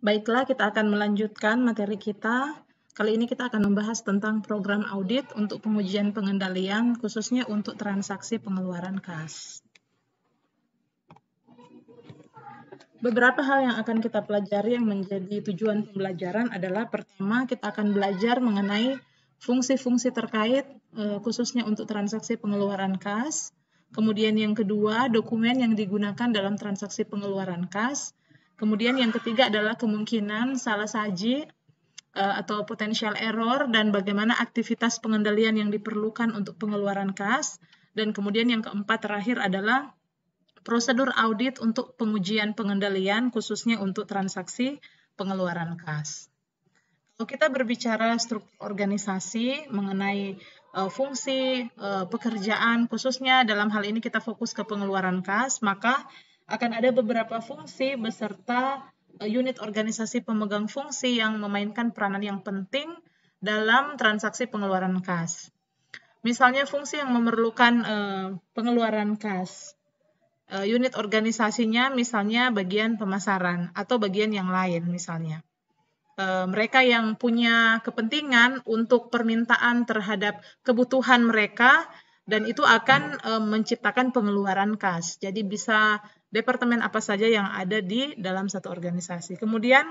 Baiklah, kita akan melanjutkan materi kita. Kali ini kita akan membahas tentang program audit untuk pengujian pengendalian, khususnya untuk transaksi pengeluaran kas. Beberapa hal yang akan kita pelajari yang menjadi tujuan pembelajaran adalah pertama, kita akan belajar mengenai fungsi-fungsi terkait, khususnya untuk transaksi pengeluaran kas. Kemudian yang kedua, dokumen yang digunakan dalam transaksi pengeluaran kas. Kemudian yang ketiga adalah kemungkinan salah saji atau potential error dan bagaimana aktivitas pengendalian yang diperlukan untuk pengeluaran kas. Dan kemudian yang keempat terakhir adalah prosedur audit untuk pengujian pengendalian khususnya untuk transaksi pengeluaran kas. Kalau kita berbicara struktur organisasi mengenai fungsi pekerjaan khususnya dalam hal ini kita fokus ke pengeluaran kas, maka akan ada beberapa fungsi beserta unit organisasi pemegang fungsi yang memainkan peranan yang penting dalam transaksi pengeluaran kas. Misalnya fungsi yang memerlukan pengeluaran kas. Unit organisasinya misalnya bagian pemasaran atau bagian yang lain misalnya. Mereka yang punya kepentingan untuk permintaan terhadap kebutuhan mereka dan itu akan menciptakan pengeluaran kas. Jadi bisa departemen apa saja yang ada di dalam satu organisasi. Kemudian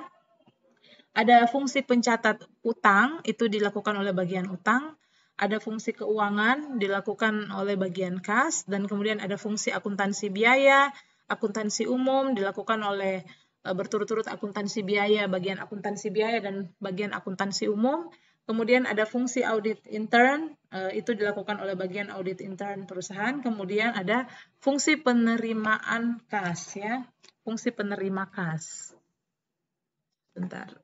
ada fungsi pencatat utang, itu dilakukan oleh bagian utang. Ada fungsi keuangan dilakukan oleh bagian kas, dan kemudian ada fungsi akuntansi biaya, akuntansi umum dilakukan oleh berturut-turut akuntansi biaya, bagian akuntansi biaya dan bagian akuntansi umum. Kemudian ada fungsi audit intern, itu dilakukan oleh bagian audit intern perusahaan. Kemudian ada fungsi penerimaan kas, ya, fungsi penerima kas. Bentar.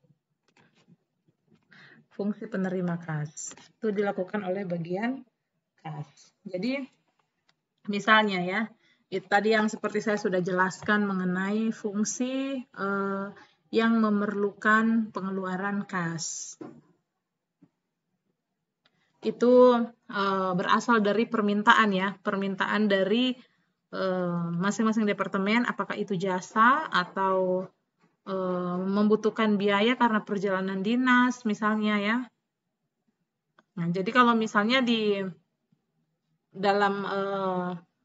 Fungsi penerima kas itu dilakukan oleh bagian kas. Jadi misalnya ya, itu tadi yang seperti saya sudah jelaskan mengenai fungsi yang memerlukan pengeluaran kas. Itu berasal dari permintaan ya, permintaan dari masing-masing departemen, apakah itu jasa atau membutuhkan biaya karena perjalanan dinas misalnya ya. Nah, jadi kalau misalnya di dalam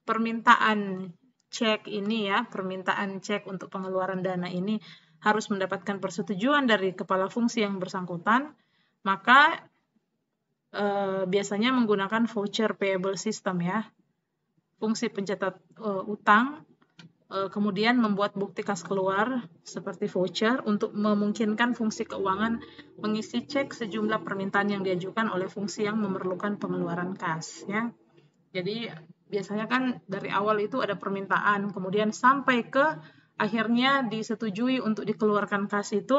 permintaan cek ini ya, permintaan cek untuk pengeluaran dana ini harus mendapatkan persetujuan dari kepala fungsi yang bersangkutan, maka biasanya menggunakan voucher payable system ya. Fungsi pencatat utang kemudian membuat bukti kas keluar seperti voucher untuk memungkinkan fungsi keuangan mengisi cek sejumlah permintaan yang diajukan oleh fungsi yang memerlukan pengeluaran kas ya. Jadi biasanya kan dari awal itu ada permintaan, kemudian sampai ke akhirnya disetujui untuk dikeluarkan kas itu.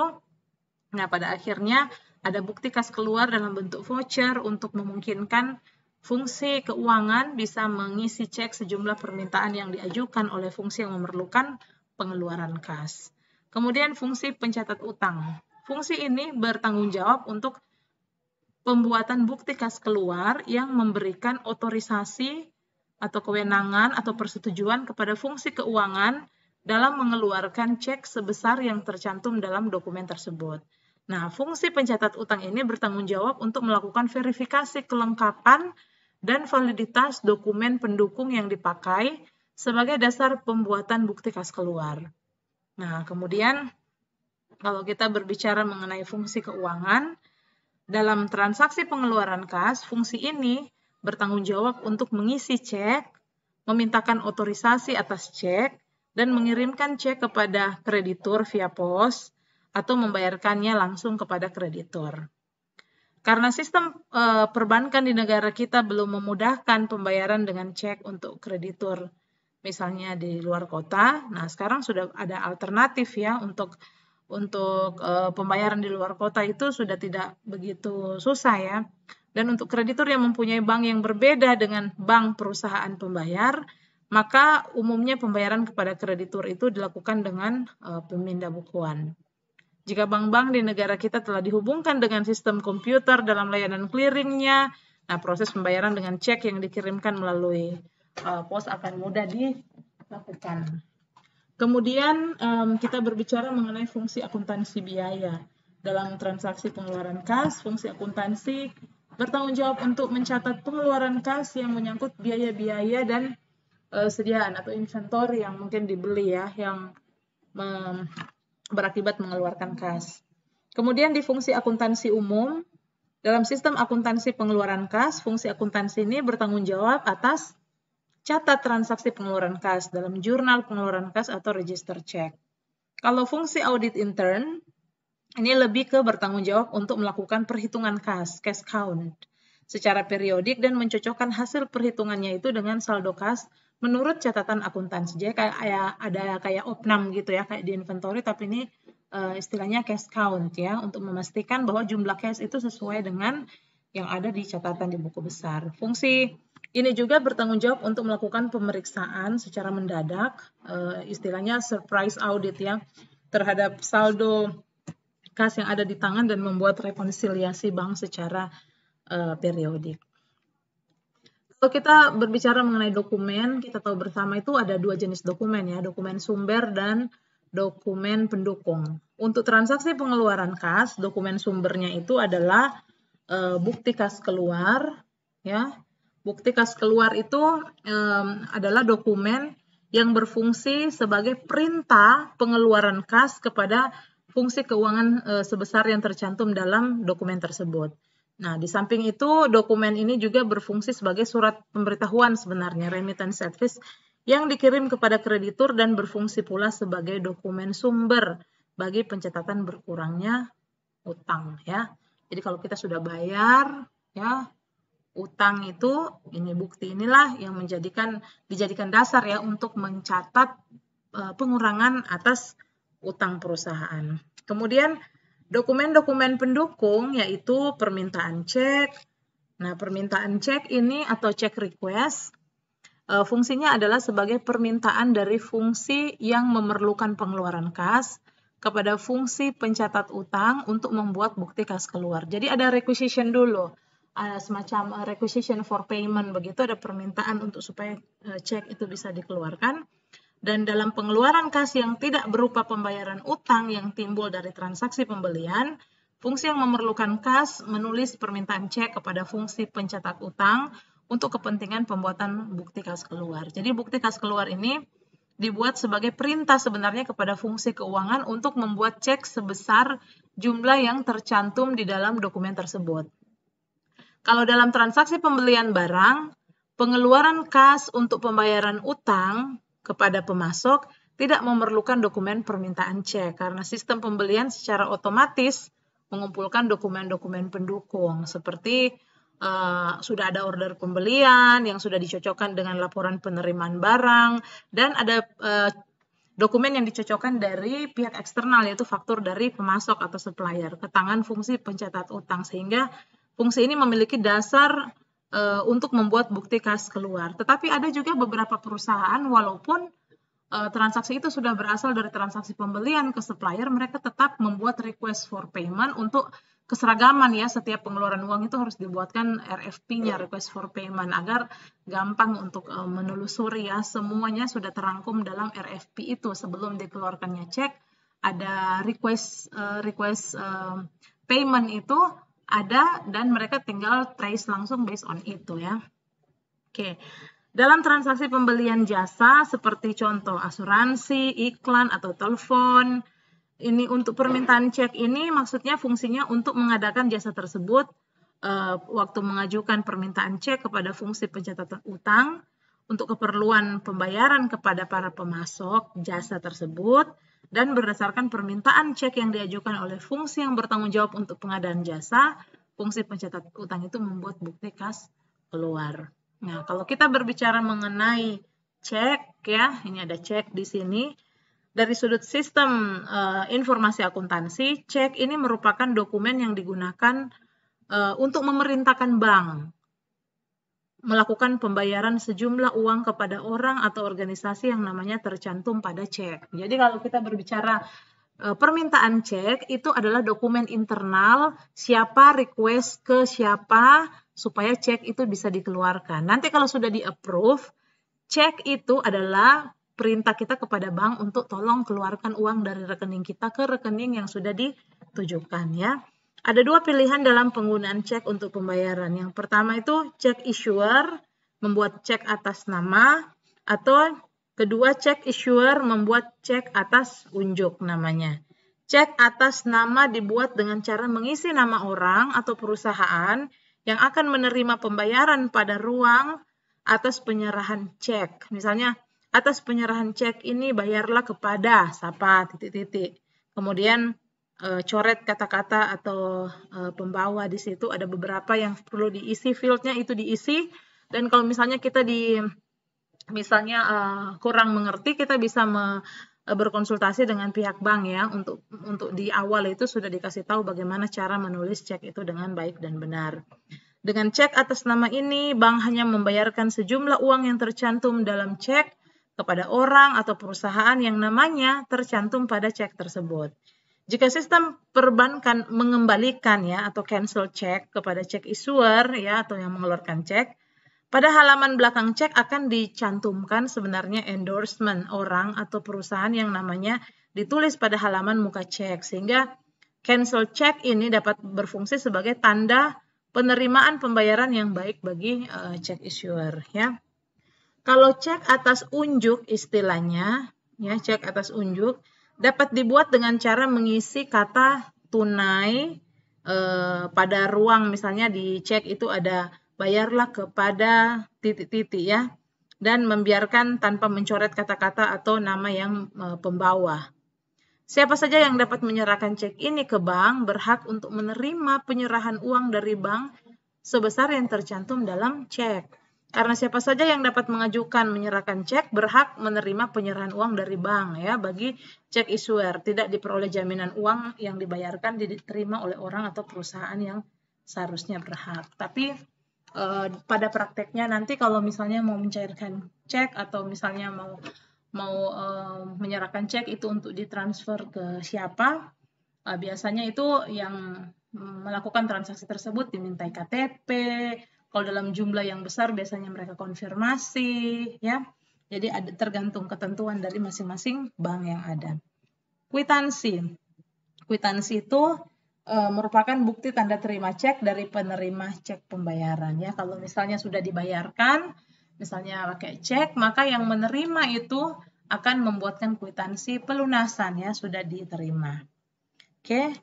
Nah, pada akhirnya ada bukti kas keluar dalam bentuk voucher untuk memungkinkan fungsi keuangan bisa mengisi cek sejumlah permintaan yang diajukan oleh fungsi yang memerlukan pengeluaran kas. Kemudian fungsi pencatat utang. Fungsi ini bertanggung jawab untuk pembuatan bukti kas keluar yang memberikan otorisasi atau kewenangan atau persetujuan kepada fungsi keuangan dalam mengeluarkan cek sebesar yang tercantum dalam dokumen tersebut. Nah, fungsi pencatat utang ini bertanggung jawab untuk melakukan verifikasi kelengkapan dan validitas dokumen pendukung yang dipakai sebagai dasar pembuatan bukti kas keluar. Nah, kemudian kalau kita berbicara mengenai fungsi keuangan, dalam transaksi pengeluaran kas, fungsi ini bertanggung jawab untuk mengisi cek, memintakan otorisasi atas cek, dan mengirimkan cek kepada kreditur via pos, atau membayarkannya langsung kepada kreditur. Karena sistem perbankan di negara kita belum memudahkan pembayaran dengan cek untuk kreditur, misalnya di luar kota, nah sekarang sudah ada alternatif ya untuk pembayaran di luar kota itu sudah tidak begitu susah ya. Dan untuk kreditur yang mempunyai bank yang berbeda dengan bank perusahaan pembayar, maka umumnya pembayaran kepada kreditur itu dilakukan dengan pemindah bukuan. Jika bank-bank di negara kita telah dihubungkan dengan sistem komputer dalam layanan clearingnya, nah proses pembayaran dengan cek yang dikirimkan melalui pos akan mudah dilakukan. Kemudian kita berbicara mengenai fungsi akuntansi biaya. Dalam transaksi pengeluaran kas, fungsi akuntansi bertanggung jawab untuk mencatat pengeluaran kas yang menyangkut biaya-biaya dan sediaan atau inventory yang mungkin dibeli ya, yang berakibat mengeluarkan kas. Kemudian di fungsi akuntansi umum, dalam sistem akuntansi pengeluaran kas, fungsi akuntansi ini bertanggung jawab atas catat transaksi pengeluaran kas dalam jurnal pengeluaran kas atau register cek. Kalau fungsi audit intern, ini lebih ke bertanggung jawab untuk melakukan perhitungan kas, cash count, secara periodik dan mencocokkan hasil perhitungannya itu dengan saldo kas menurut catatan akuntansi. Jadi kayak opnam gitu ya, kayak di inventory, tapi ini istilahnya cash count ya, untuk memastikan bahwa jumlah cash itu sesuai dengan yang ada di catatan di buku besar. Fungsi ini juga bertanggung jawab untuk melakukan pemeriksaan secara mendadak, istilahnya surprise audit ya, terhadap saldo kas yang ada di tangan dan membuat rekonsiliasi bank secara periodik. Kalau kita berbicara mengenai dokumen, kita tahu bersama itu ada dua jenis dokumen ya, dokumen sumber dan dokumen pendukung. Untuk transaksi pengeluaran kas, dokumen sumbernya itu adalah bukti kas keluar ya. Bukti kas keluar itu adalah dokumen yang berfungsi sebagai perintah pengeluaran kas kepada fungsi keuangan sebesar yang tercantum dalam dokumen tersebut. Nah, di samping itu dokumen ini juga berfungsi sebagai surat pemberitahuan sebenarnya, remittance service, yang dikirim kepada kreditur dan berfungsi pula sebagai dokumen sumber bagi pencatatan berkurangnya utang ya. Jadi kalau kita sudah bayar ya, utang itu, ini bukti inilah yang dijadikan dasar ya untuk mencatat pengurangan atas utang perusahaan. Kemudian dokumen-dokumen pendukung yaitu permintaan cek. Nah, permintaan cek ini atau cek request fungsinya adalah sebagai permintaan dari fungsi yang memerlukan pengeluaran kas kepada fungsi pencatat utang untuk membuat bukti kas keluar. Jadi ada requisition dulu. Semacam requisition for payment, begitu ada permintaan untuk supaya cek itu bisa dikeluarkan. Dan dalam pengeluaran kas yang tidak berupa pembayaran utang yang timbul dari transaksi pembelian, fungsi yang memerlukan kas menulis permintaan cek kepada fungsi pencatat utang untuk kepentingan pembuatan bukti kas keluar. Jadi bukti kas keluar ini dibuat sebagai perintah sebenarnya kepada fungsi keuangan untuk membuat cek sebesar jumlah yang tercantum di dalam dokumen tersebut. Kalau dalam transaksi pembelian barang, pengeluaran kas untuk pembayaran utang kepada pemasok tidak memerlukan dokumen permintaan cek karena sistem pembelian secara otomatis mengumpulkan dokumen-dokumen pendukung seperti sudah ada order pembelian yang sudah dicocokkan dengan laporan penerimaan barang dan ada dokumen yang dicocokkan dari pihak eksternal yaitu faktur dari pemasok atau supplier ke tangan fungsi pencatat utang, sehingga fungsi ini memiliki dasar untuk membuat bukti kas keluar. Tetapi ada juga beberapa perusahaan walaupun transaksi itu sudah berasal dari transaksi pembelian ke supplier, mereka tetap membuat request for payment untuk keseragaman ya, setiap pengeluaran uang itu harus dibuatkan RFP-nya, request for payment, agar gampang untuk menelusuri ya, semuanya sudah terangkum dalam RFP itu sebelum dikeluarkannya cek, ada request payment itu ada dan mereka tinggal trace langsung based on itu ya. Oke. Dalam transaksi pembelian jasa seperti contoh asuransi, iklan atau telepon, ini untuk permintaan cek ini maksudnya fungsinya untuk mengadakan jasa tersebut waktu mengajukan permintaan cek kepada fungsi pencatatan utang untuk keperluan pembayaran kepada para pemasok jasa tersebut, dan berdasarkan permintaan cek yang diajukan oleh fungsi yang bertanggung jawab untuk pengadaan jasa, fungsi pencatat utang itu membuat bukti kas keluar. Nah, kalau kita berbicara mengenai cek ya, ini ada cek di sini. Dari sudut sistem informasi akuntansi, cek ini merupakan dokumen yang digunakan untuk memerintahkan bank melakukan pembayaran sejumlah uang kepada orang atau organisasi yang namanya tercantum pada cek. Jadi kalau kita berbicara permintaan cek, itu adalah dokumen internal siapa request ke siapa supaya cek itu bisa dikeluarkan. Nanti kalau sudah di-approve, cek itu adalah perintah kita kepada bank untuk tolong keluarkan uang dari rekening kita ke rekening yang sudah ditujukan ya. Ada dua pilihan dalam penggunaan cek untuk pembayaran. Yang pertama itu cek issuer, membuat cek atas nama, atau kedua cek issuer membuat cek atas unjuk namanya. Cek atas nama dibuat dengan cara mengisi nama orang atau perusahaan yang akan menerima pembayaran pada ruang atas penyerahan cek. Misalnya, atas penyerahan cek ini bayarlah kepada siapa, titik-titik. Kemudian coret kata-kata atau pembawa di situ, ada beberapa yang perlu diisi, fieldnya itu diisi. Dan kalau misalnya kita kurang mengerti, kita bisa berkonsultasi dengan pihak bank ya, untuk di awal itu sudah dikasih tahu bagaimana cara menulis cek itu dengan baik dan benar. Dengan cek atas nama ini, bank hanya membayarkan sejumlah uang yang tercantum dalam cek kepada orang atau perusahaan yang namanya tercantum pada cek tersebut. Jika sistem perbankan mengembalikan ya atau cancel cek kepada cek issuer ya atau yang mengeluarkan cek, pada halaman belakang cek akan dicantumkan sebenarnya endorsement orang atau perusahaan yang namanya ditulis pada halaman muka cek, sehingga cancel cek ini dapat berfungsi sebagai tanda penerimaan pembayaran yang baik bagi cek issuer ya. Kalau cek atas unjuk istilahnya ya, cek atas unjuk dapat dibuat dengan cara mengisi kata tunai pada ruang, misalnya di cek itu ada bayarlah kepada titik-titik ya, dan membiarkan tanpa mencoret kata-kata atau nama yang pembawa. Siapa saja yang dapat menyerahkan cek ini ke bank berhak untuk menerima penyerahan uang dari bank sebesar yang tercantum dalam cek. Karena siapa saja yang dapat mengajukan menyerahkan cek berhak menerima penyerahan uang dari bank ya, bagi cek issuer tidak diperoleh jaminan uang yang dibayarkan diterima oleh orang atau perusahaan yang seharusnya berhak. Tapi pada prakteknya nanti kalau misalnya mau mencairkan cek atau misalnya mau menyerahkan cek itu untuk ditransfer ke siapa, biasanya itu yang melakukan transaksi tersebut dimintai KTP. Kalau dalam jumlah yang besar biasanya mereka konfirmasi ya. Jadi ada tergantung ketentuan dari masing-masing bank yang ada. Kwitansi. Kwitansi itu merupakan bukti tanda terima cek dari penerima cek pembayaran ya. Kalau misalnya sudah dibayarkan, misalnya pakai cek, maka yang menerima itu akan membuatkan kwitansi pelunasan ya, sudah diterima. Oke.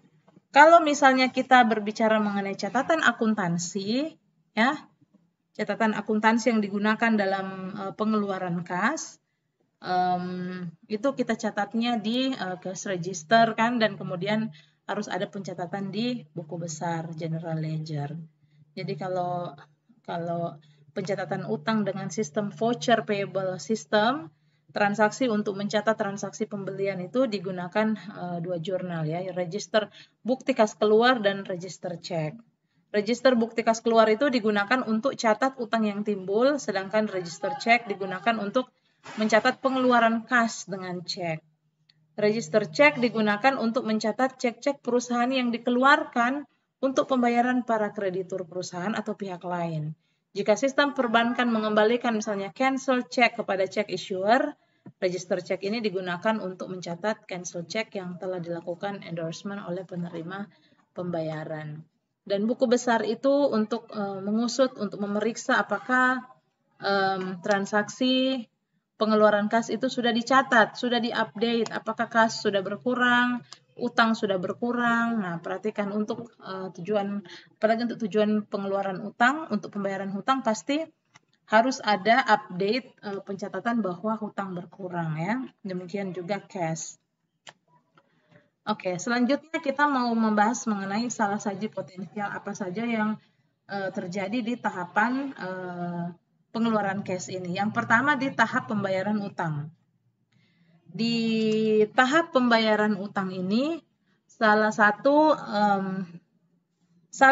Kalau misalnya kita berbicara mengenai catatan akuntansi ya, catatan akuntansi yang digunakan dalam pengeluaran kas, itu kita catatnya di cash register kan, dan kemudian harus ada pencatatan di buku besar general ledger. Jadi kalau pencatatan utang dengan sistem voucher payable system, transaksi untuk mencatat transaksi pembelian itu digunakan dua jurnal ya, register bukti kas keluar dan register cek. Register bukti kas keluar itu digunakan untuk catat utang yang timbul, sedangkan register cek digunakan untuk mencatat pengeluaran kas dengan cek. Register cek digunakan untuk mencatat cek-cek perusahaan yang dikeluarkan untuk pembayaran para kreditur perusahaan atau pihak lain. Jika sistem perbankan mengembalikan misalnya cancel cek kepada cek issuer, register cek ini digunakan untuk mencatat cancel cek yang telah dilakukan endorsement oleh penerima pembayaran. Dan buku besar itu untuk mengusut, untuk memeriksa apakah transaksi pengeluaran kas itu sudah dicatat, sudah diupdate, apakah kas sudah berkurang, utang sudah berkurang. Nah, perhatikan untuk apalagi untuk tujuan pengeluaran utang, untuk pembayaran hutang pasti harus ada update pencatatan bahwa hutang berkurang ya. Demikian juga cash. Oke, selanjutnya kita mau membahas mengenai salah saji potensial apa saja yang terjadi di tahapan pengeluaran cash ini. Yang pertama di tahap pembayaran utang. Di tahap pembayaran utang ini salah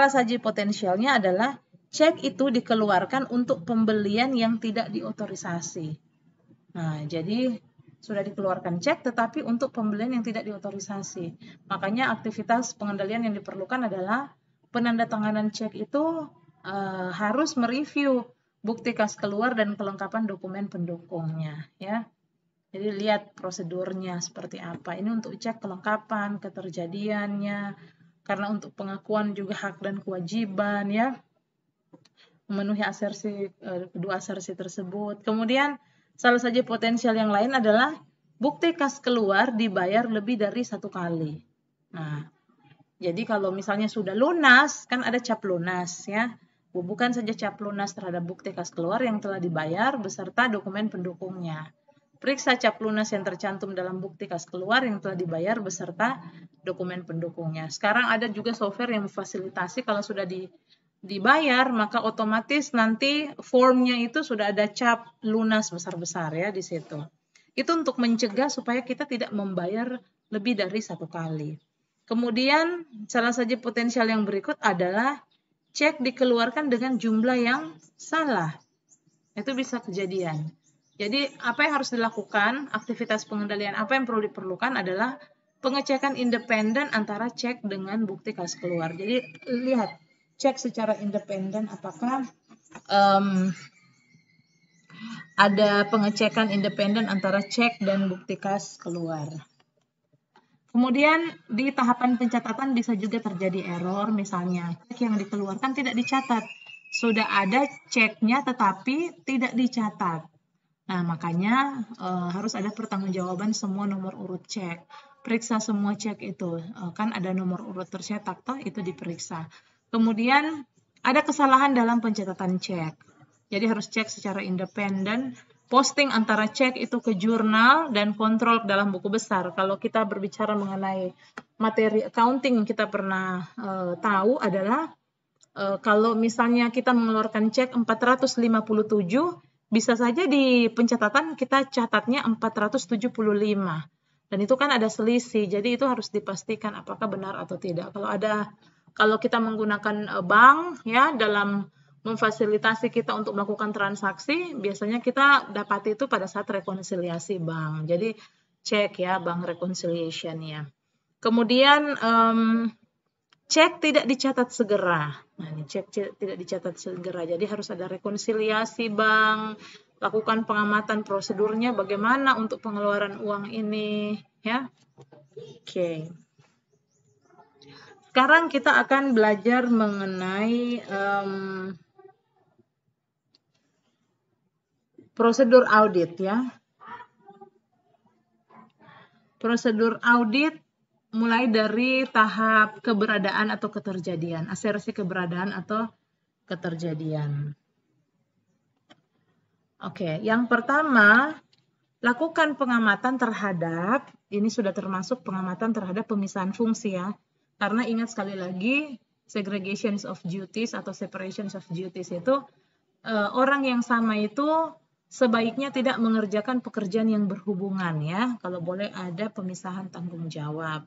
saji potensialnya adalah cek itu dikeluarkan untuk pembelian yang tidak diotorisasi. Nah, jadi sudah dikeluarkan cek tetapi untuk pembelian yang tidak diotorisasi. Makanya aktivitas pengendalian yang diperlukan adalah penandatanganan cek itu harus mereview bukti kas keluar dan kelengkapan dokumen pendukungnya ya. Jadi lihat prosedurnya seperti apa. Ini untuk cek kelengkapan, keterjadiannya, karena untuk pengakuan juga hak dan kewajiban ya, memenuhi asersi kedua asersi tersebut. Kemudian salah satu potensial yang lain adalah bukti kas keluar dibayar lebih dari 1 kali. Nah, jadi kalau misalnya sudah lunas, kan ada cap lunas ya. Bukan saja cap lunas terhadap bukti kas keluar yang telah dibayar beserta dokumen pendukungnya. Periksa cap lunas yang tercantum dalam bukti kas keluar yang telah dibayar beserta dokumen pendukungnya. Sekarang ada juga software yang memfasilitasi kalau sudah dibayar, maka otomatis nanti formnya itu sudah ada cap lunas besar-besar ya di situ. Itu untuk mencegah supaya kita tidak membayar lebih dari 1 kali. Kemudian salah satu potensial yang berikut adalah cek dikeluarkan dengan jumlah yang salah. Itu bisa kejadian. Jadi apa yang harus dilakukan, aktivitas pengendalian apa yang perlu diperlukan adalah pengecekan independen antara cek dengan bukti kas keluar. Jadi lihat, cek secara independen apakah ada pengecekan independen antara cek dan bukti kas keluar. Kemudian di tahapan pencatatan bisa juga terjadi error, misalnya cek yang dikeluarkan tidak dicatat. Sudah ada ceknya tetapi tidak dicatat. Nah, makanya harus ada pertanggungjawaban semua nomor urut cek. Periksa semua cek itu, kan ada nomor urut tercetak toh, itu diperiksa. Kemudian ada kesalahan dalam pencatatan cek. Jadi harus cek secara independen. Posting antara cek itu ke jurnal dan kontrol dalam buku besar. Kalau kita berbicara mengenai materi accounting yang kita pernah tahu adalah kalau misalnya kita mengeluarkan cek 457, bisa saja di pencatatan kita catatnya 475. Dan itu kan ada selisih. Jadi itu harus dipastikan apakah benar atau tidak. Kalau kita menggunakan bank ya dalam memfasilitasi kita untuk melakukan transaksi, biasanya kita dapat itu pada saat rekonsiliasi bank. Jadi cek ya bank reconciliation ya. Kemudian cek tidak dicatat segera. Nah, ini cek tidak dicatat segera. Jadi harus ada rekonsiliasi bank, lakukan pengamatan prosedurnya bagaimana untuk pengeluaran uang ini, ya. Oke. Sekarang kita akan belajar mengenai prosedur audit ya. Prosedur audit mulai dari tahap keberadaan atau keterjadian, asersi keberadaan atau keterjadian. Oke, yang pertama, lakukan pengamatan terhadap, ini sudah termasuk pengamatan terhadap pemisahan fungsi ya. Karena ingat sekali lagi, segregations of duties atau separations of duties itu, orang yang sama itu sebaiknya tidak mengerjakan pekerjaan yang berhubungan ya. Kalau boleh ada pemisahan tanggung jawab.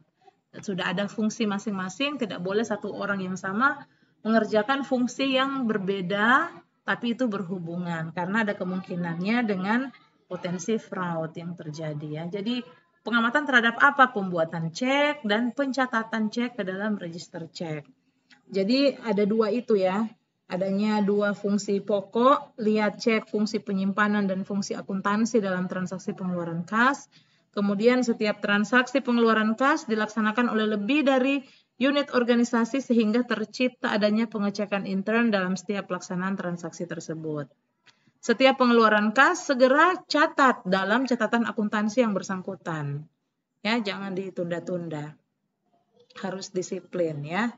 Sudah ada fungsi masing-masing, tidak boleh satu orang yang sama mengerjakan fungsi yang berbeda, tapi itu berhubungan. Karena ada kemungkinannya dengan potensi fraud yang terjadi ya. Jadi pengamatan terhadap apa? Pembuatan cek dan pencatatan cek ke dalam register cek. Jadi ada dua itu ya. Adanya dua fungsi pokok, lihat cek fungsi penyimpanan dan fungsi akuntansi dalam transaksi pengeluaran kas. Kemudian setiap transaksi pengeluaran kas dilaksanakan oleh lebih dari unit organisasi sehingga tercipta adanya pengecekan intern dalam setiap pelaksanaan transaksi tersebut. Setiap pengeluaran kas segera catat dalam catatan akuntansi yang bersangkutan. Ya, jangan ditunda-tunda. Harus disiplin ya.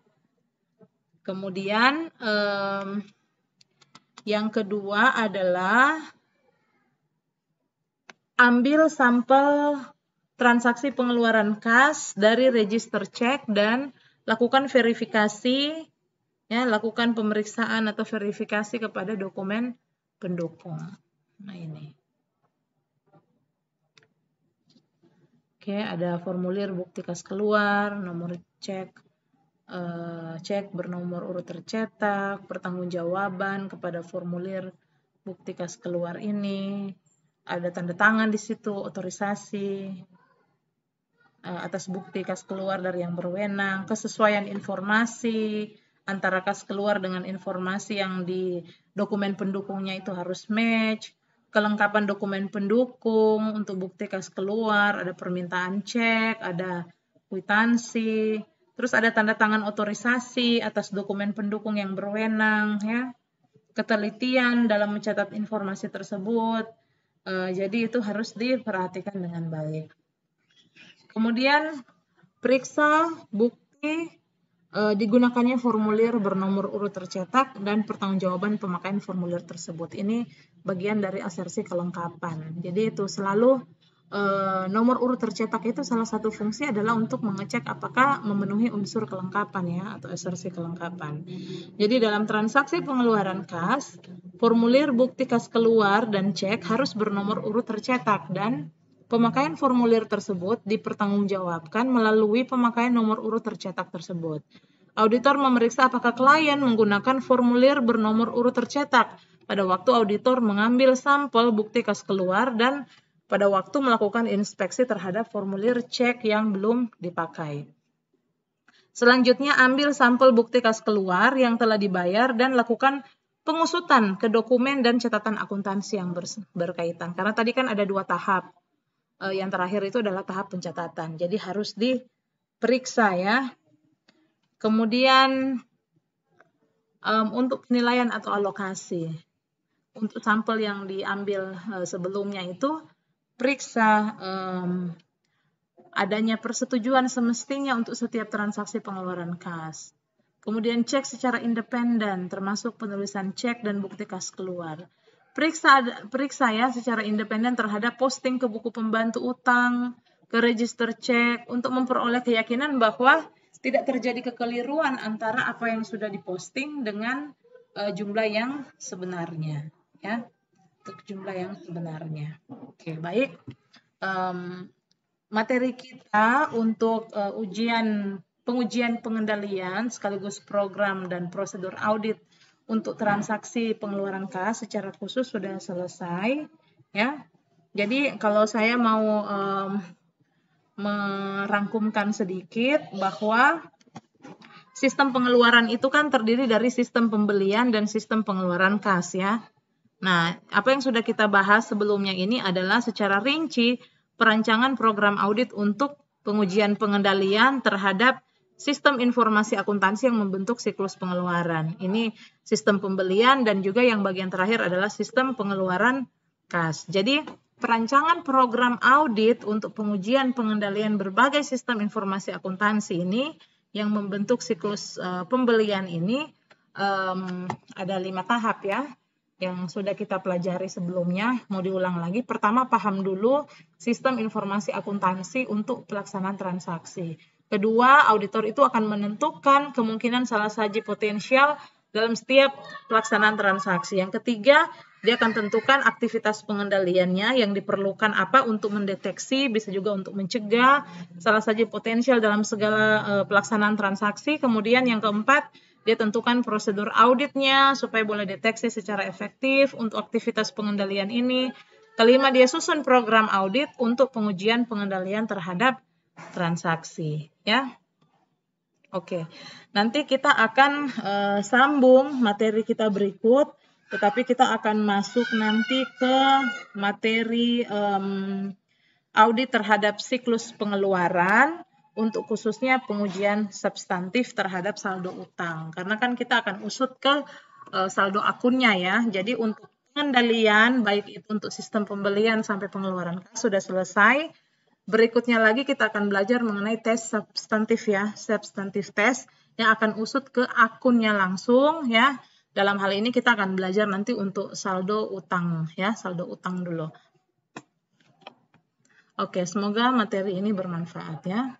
Kemudian yang kedua adalah ambil sampel transaksi pengeluaran kas dari register cek dan lakukan verifikasi, ya, lakukan pemeriksaan atau verifikasi kepada dokumen pendukung. Nah ini. Oke, ada formulir bukti kas keluar, nomor cek bernomor urut tercetak, pertanggungjawaban kepada formulir bukti kas keluar ini, ada tanda tangan di situ, otorisasi atas bukti kas keluar dari yang berwenang, kesesuaian informasi antara kas keluar dengan informasi yang di dokumen pendukungnya itu harus match, kelengkapan dokumen pendukung untuk bukti kas keluar, ada permintaan cek, ada kwitansi, terus ada tanda tangan otorisasi atas dokumen pendukung yang berwenang, ya, ketelitian dalam mencatat informasi tersebut. Jadi itu harus diperhatikan dengan baik. Kemudian periksa bukti digunakannya formulir bernomor urut tercetak dan pertanggungjawaban pemakaian formulir tersebut. Ini bagian dari asersi kelengkapan. Jadi itu selalu nomor urut tercetak itu salah satu fungsi adalah untuk mengecek apakah memenuhi unsur kelengkapan ya atau asersi kelengkapan. Jadi dalam transaksi pengeluaran kas, formulir bukti kas keluar dan cek harus bernomor urut tercetak dan pemakaian formulir tersebut dipertanggungjawabkan melalui pemakaian nomor urut tercetak tersebut. Auditor memeriksa apakah klien menggunakan formulir bernomor urut tercetak pada waktu auditor mengambil sampel bukti kas keluar dan pada waktu melakukan inspeksi terhadap formulir cek yang belum dipakai. Selanjutnya, ambil sampel bukti kas keluar yang telah dibayar dan lakukan pengusutan ke dokumen dan catatan akuntansi yang berkaitan. Karena tadi kan ada 2 tahap. Yang terakhir itu adalah tahap pencatatan. Jadi harus diperiksa ya. Kemudian untuk penilaian atau alokasi. Untuk sampel yang diambil sebelumnya itu periksa adanya persetujuan semestinya untuk setiap transaksi pengeluaran kas. Kemudian cek secara independen termasuk penulisan cek dan bukti kas keluar. Periksa ya secara independen terhadap posting ke buku pembantu utang, ke register cek untuk memperoleh keyakinan bahwa tidak terjadi kekeliruan antara apa yang sudah diposting dengan jumlah yang sebenarnya ya. Untuk jumlah yang sebenarnya. Oke, baik. Materi kita untuk pengujian pengendalian sekaligus program dan prosedur audit untuk transaksi pengeluaran kas secara khusus sudah selesai ya. Jadi kalau saya mau merangkumkan sedikit bahwa sistem pengeluaran itu kan terdiri dari sistem pembelian dan sistem pengeluaran kas ya. Nah, apa yang sudah kita bahas sebelumnya ini adalah secara rinci perancangan program audit untuk pengujian pengendalian terhadap sistem informasi akuntansi yang membentuk siklus pengeluaran. Ini sistem pembelian dan juga yang bagian terakhir adalah sistem pengeluaran kas. Jadi perancangan program audit untuk pengujian pengendalian berbagai sistem informasi akuntansi ini yang membentuk siklus pembelian ini ada 5 tahap ya yang sudah kita pelajari sebelumnya. Mau diulang lagi. Pertama, paham dulu sistem informasi akuntansi untuk pelaksanaan transaksi. Kedua, auditor itu akan menentukan kemungkinan salah saji potensial dalam setiap pelaksanaan transaksi. Yang ketiga, dia akan tentukan aktivitas pengendaliannya yang diperlukan apa untuk mendeteksi, bisa juga untuk mencegah salah saji potensial dalam segala pelaksanaan transaksi. Kemudian yang keempat, dia tentukan prosedur auditnya supaya boleh deteksi secara efektif untuk aktivitas pengendalian ini. Kelima, dia susun program audit untuk pengujian pengendalian terhadap transaksi ya. Oke, nanti kita akan sambung materi kita berikut, tetapi kita akan masuk nanti ke materi audit terhadap siklus pengeluaran untuk khususnya pengujian substantif terhadap saldo utang. Karena kan kita akan usut ke saldo akunnya ya. Jadi untuk pengendalian baik itu untuk sistem pembelian sampai pengeluaran kas sudah selesai. Berikutnya lagi kita akan belajar mengenai tes substantif ya, substantif tes yang akan usut ke akunnya langsung ya. Dalam hal ini kita akan belajar nanti untuk saldo utang ya, saldo utang dulu. Oke, semoga materi ini bermanfaat ya.